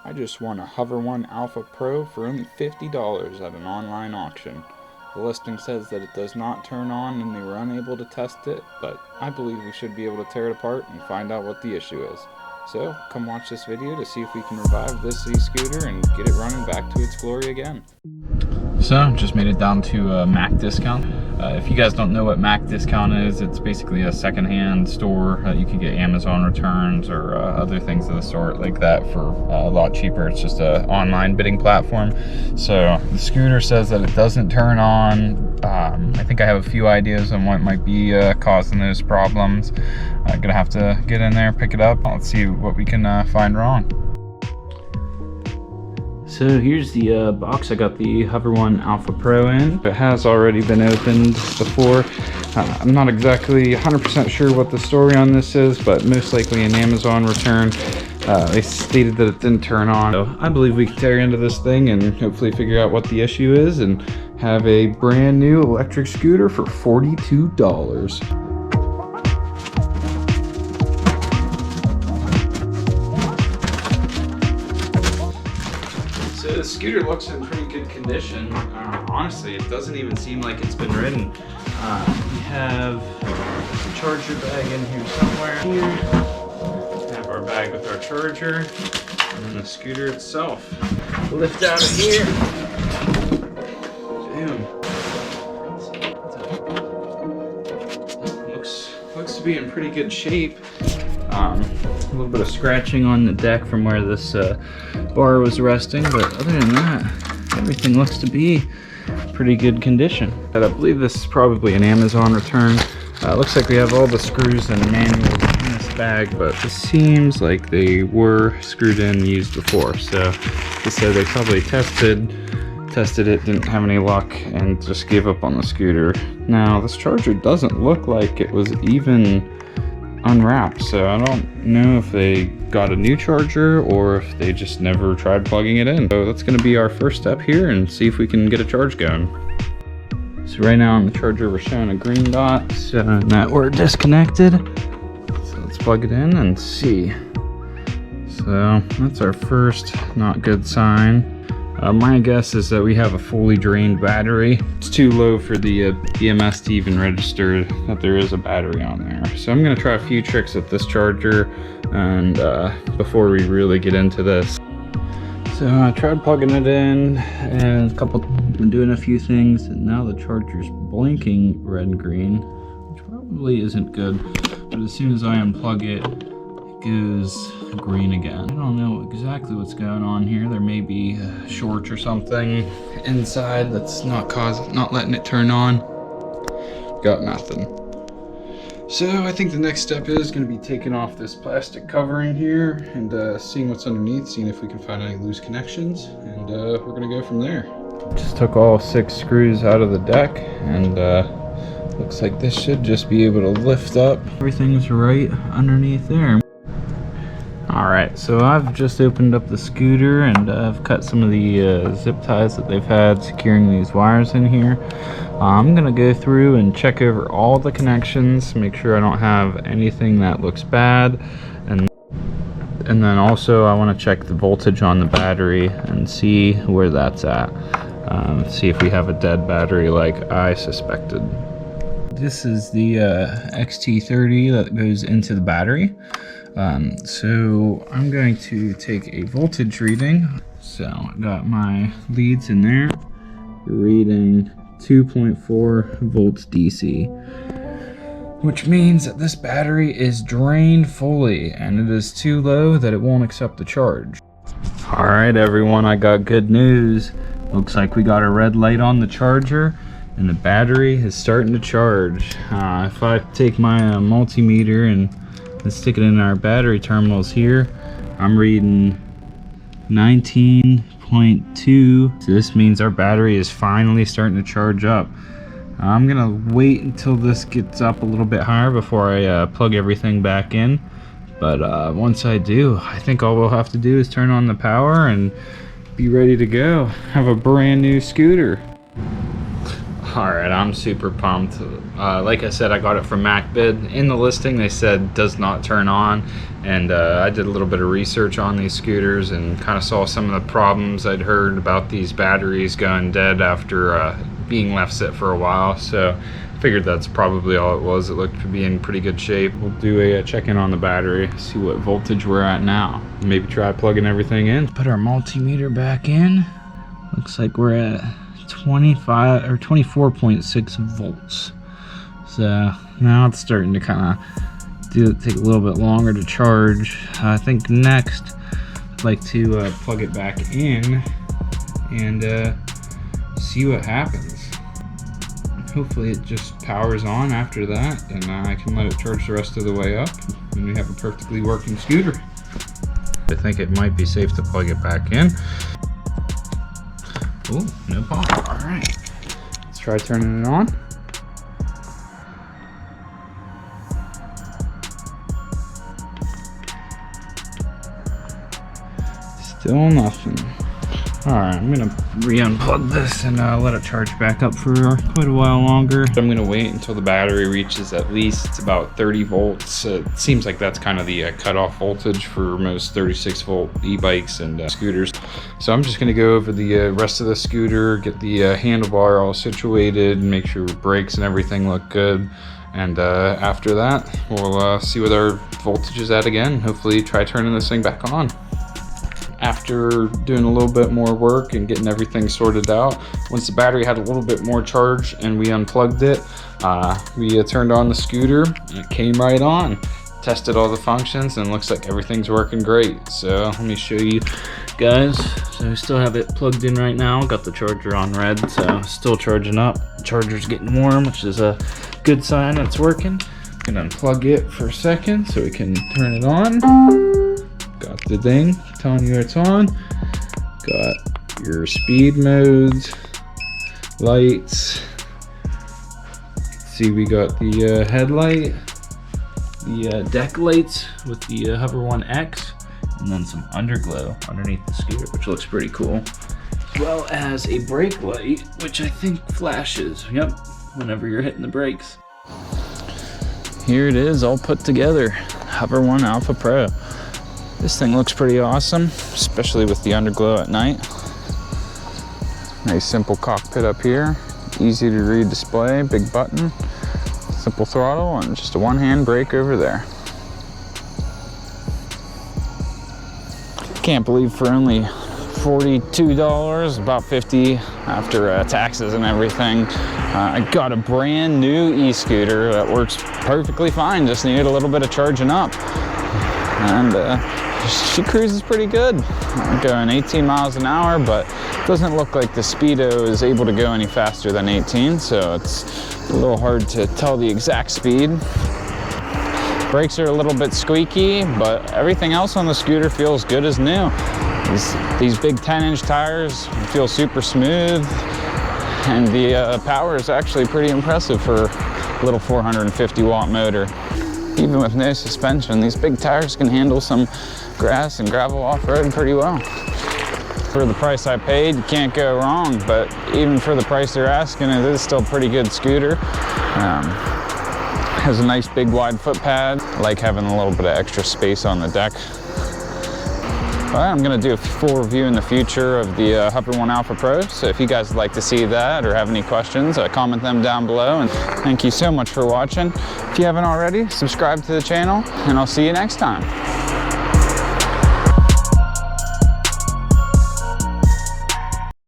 I just won a Hover One Alpha Pro for only $50 at an online auction. The listing says that it does not turn on and they were unable to test it, but I believe we should be able to tear it apart and find out what the issue is. So come watch this video to see if we can revive this e-scooter and get it running back to its glory again. So just made it down to Mac Discount. If you guys don't know what Mac Discount is, it's basically a secondhand store. You can get Amazon returns or other things of the sort like that for a lot cheaper. It's just an online bidding platform. So the scooter says that it doesn't turn on. I think I have a few ideas on what might be causing those problems. I'm gonna have to get in there, pick it up. Let's see what we can find wrong. So here's the box. I got the Hover One Alpha Pro in. It has already been opened before. I'm not exactly 100% sure what the story on this is, but most likely an Amazon return. They stated that it didn't turn on. So I believe we can tear into this thing and hopefully figure out what the issue is and have a brand new electric scooter for $42. So the scooter looks in pretty good condition. Honestly, it doesn't even seem like it's been ridden. We have a charger bag in here somewhere. We have our bag with our charger, and then the scooter itself. Lift out of here. Boom. Looks to be in pretty good shape. A little bit of scratching on the deck from where this bar was resting, but other than that, everything looks to be pretty good condition. I believe this is probably an Amazon return. Looks like we have all the screws and manuals in this bag, but it seems like they were screwed in and used before. So they said they probably tested it, didn't have any luck, and just gave up on the scooter. Now this charger doesn't look like it was even unwrapped, so I don't know if they got a new charger or if they just never tried plugging it in. So that's going to be our first step here and see if we can get a charge going. So right now on the charger we're showing a green dot, so that we're disconnected. So let's plug it in and see. So that's our first not good sign. My guess is that we have a fully drained battery. It's too low for the EMS to even register that there is a battery on there. So I'm gonna try a few tricks with this charger and before we really get into this. So I tried plugging it in and been doing a few things, and now the charger's blinking red and green, which probably isn't good. But as soon as I unplug it, goes green again. I don't know exactly what's going on here. There may be a short or something inside that's not letting it turn on. Got nothing. So I think the next step is going to be taking off this plastic covering here and seeing what's underneath, seeing if we can find any loose connections, and we're going to go from there. Just took all 6 screws out of the deck, and looks like this should just be able to lift up. Everything's right underneath there. Alright, so I've just opened up the scooter and I've cut some of the zip ties that they've had securing these wires in here. I'm going to go through and check over all the connections, make sure I don't have anything that looks bad, and then also I want to check the voltage on the battery and see where that's at. See if we have a dead battery like I suspected. This is the XT30 that goes into the battery. So I'm going to take a voltage reading. So I got my leads in there, reading 2.4 volts DC, which means that this battery is drained fully and it is too low that it won't accept the charge. All right, everyone, I got good news. Looks like we got a red light on the charger and the battery is starting to charge. If I take my multimeter and stick it in our battery terminals here, I'm reading 19.2. So this means our battery is finally starting to charge up. I'm gonna wait until this gets up a little bit higher before I plug everything back in. But once I do, I think all we'll have to do is turn on the power and be ready to go. Have a brand new scooter. Alright, I'm super pumped. Like I said, I got it from MacBid. In the listing they said does not turn on, and I did a little bit of research on these scooters and kind of saw some of the problems I'd heard about these batteries going dead after being left sit for a while. So I figured that's probably all it was. It looked to be in pretty good shape. We'll do a check-in on the battery, see what voltage we're at now. Maybe try plugging everything in. Put our multimeter back in. Looks like we're at 25 or 24.6 volts. So now it's starting to kind of take a little bit longer to charge. I think next I'd like to plug it back in and see what happens. Hopefully it just powers on after that, and I can let it charge the rest of the way up, and we have a perfectly working scooter. I think it might be safe to plug it back in. Oh, no pop. All right, let's try turning it on. Still nothing. Alright, I'm gonna re-unplug this and let it charge back up for quite a while longer. I'm gonna wait until the battery reaches at least about 30 volts. It seems like that's kind of the cutoff voltage for most 36 volt e-bikes and scooters. So I'm just gonna go over the rest of the scooter, get the handlebar all situated, make sure brakes and everything look good. And after that, we'll see what our voltage is at again. Hopefully try turning this thing back on. After doing a little bit more work and getting everything sorted out, once the battery had a little bit more charge and we unplugged it, we turned on the scooter and it came right on. Tested all the functions and looks like everything's working great. So let me show you guys. So I still have it plugged in right now. Got the charger on red, so still charging up. The charger's getting warm, which is a good sign it's working. I'm gonna unplug it for a second so we can turn it on. Got the ding telling you it's on. Got your speed modes, lights. See, we got the headlight, the deck lights with the Hover One X, and then some underglow underneath the scooter, which looks pretty cool. As well as a brake light, which I think flashes, yep, whenever you're hitting the brakes. Here it is, all put together. Hover One Alpha Pro. This thing looks pretty awesome, especially with the underglow at night. Nice simple cockpit up here, easy to read display, big button, simple throttle, and just a one-hand brake over there. Can't believe for only $42, about $50 after taxes and everything, I got a brand new e-scooter that works perfectly fine, just needed a little bit of charging up. And she cruises pretty good. I'm going 18 miles an hour, but it doesn't look like the Speedo is able to go any faster than 18, so it's a little hard to tell the exact speed. Brakes are a little bit squeaky, but everything else on the scooter feels good as new. These big 10-inch tires feel super smooth, and the power is actually pretty impressive for a little 450 watt motor. Even with no suspension, these big tires can handle some grass and gravel off-road pretty well. For the price I paid, you can't go wrong, but even for the price they're asking, it is still a pretty good scooter. Has a nice big wide foot pad. I like having a little bit of extra space on the deck. But I'm gonna do a full review in the future of the Hover One Alpha Pro, so if you guys would like to see that or have any questions, comment them down below. And thank you so much for watching. If you haven't already, subscribe to the channel, and I'll see you next time.